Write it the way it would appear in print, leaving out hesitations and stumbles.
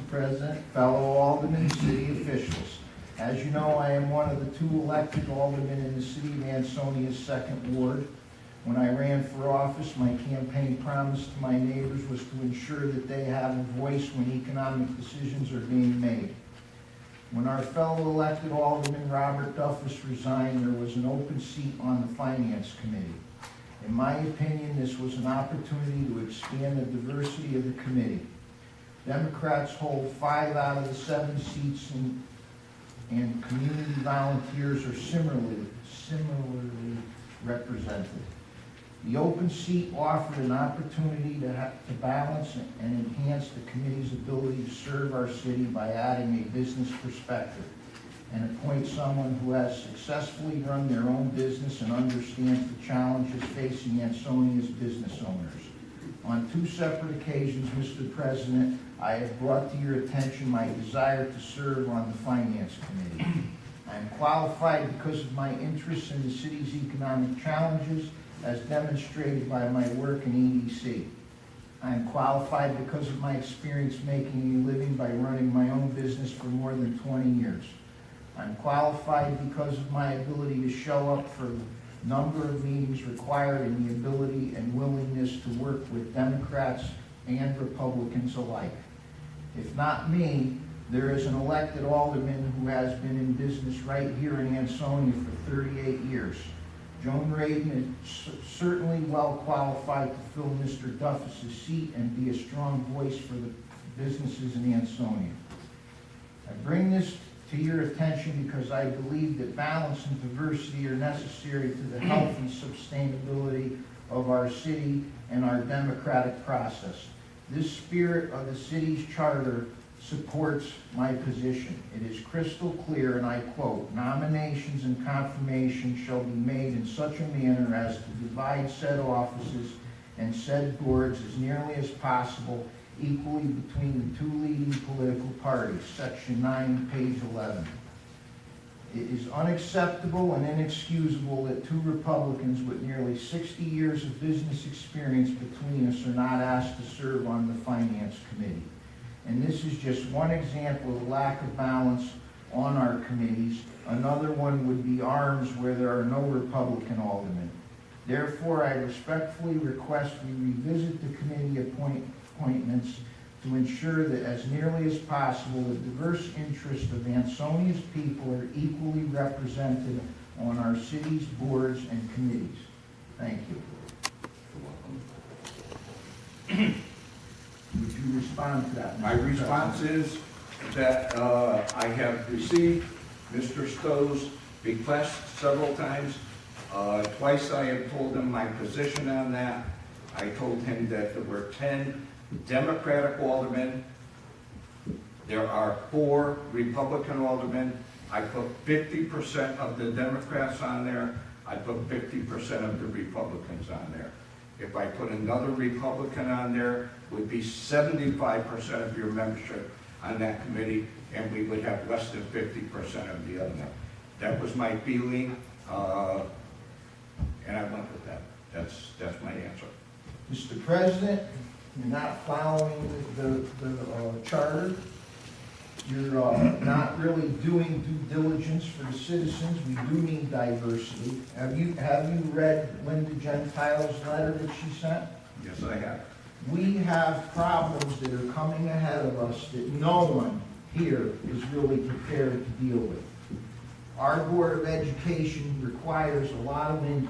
President, fellow aldermen, city officials. As you know, I am one of the 2 elected aldermen in the city of Ansonia's 2nd Ward. When I ran for office, my campaign promise to my neighbors was to ensure that they have a voice when economic decisions are being made. When our fellow elected alderman Robert Duffus resigned, there was an open seat on the Finance Committee. In my opinion, this was an opportunity to expand the diversity of the committee. Democrats hold 5 out of the 7 seats, and community volunteers are similarly represented. The open seat offered an opportunity to balance and enhance the committee's ability to serve our city by adding a business perspective and appoint someone who has successfully run their own business and understands the challenges facing Ansonia's business owners. On 2 separate occasions, Mr. President, I have brought to your attention my desire to serve on the Finance Committee. I am qualified because of my interest in the city's economic challenges, as demonstrated by my work in EDC. I am qualified because of my experience making a living by running my own business for more than 20 years. I'm qualified because of my ability to show up for the number of meetings required and the ability and willingness to work with Democrats and Republicans alike. If not me, there is an elected alderman who has been in business right here in Ansonia for 38 years. Joan Radin is certainly well qualified to fill Mr. Duffus' seat and be a strong voice for the businesses in Ansonia. I bring this to your attention because I believe that balance and diversity are necessary to the health and sustainability of our city and our democratic process. This spirit of the city's charter supports my position. It is crystal clear, and I quote, "Nominations and confirmations shall be made in such a manner as to divide said offices and said boards as nearly as possible equally between the 2 leading political parties." Section 9, page 11. It is unacceptable and inexcusable that 2 Republicans with nearly 60 years of business experience between us are not asked to serve on the Finance Committee. And this is just one example of the lack of balance on our committees. Another one would be arms where there are no Republican aldermen. Therefore, I respectfully request we revisit the committee appointments to ensure that as nearly as possible the diverse interests of Ansonia's people are equally represented on our city's boards and committees. Thank you. You're welcome. Would you respond to that? My response is that I have received Mr. Stowe's request several times. Twice I have told him my position on that. I told him that there were 10 Democratic aldermen. There are 4 Republican aldermen. I put 50% of the Democrats on there. I put 50% of the Republicans on there. If I put another Republican on there, it would be 75% of your membership on that committee, and we would have less than 50% of the other one. That was my feeling, and I went with that. That's my answer. Mr. President, you're not following the charter. You're not really doing due diligence for the citizens. We do need diversity. Have you read Linda Gentile's letter that she sent? Yes, I have. We have problems that are coming ahead of us that no one here is really prepared to deal with. Our Board of Education requires a lot of income.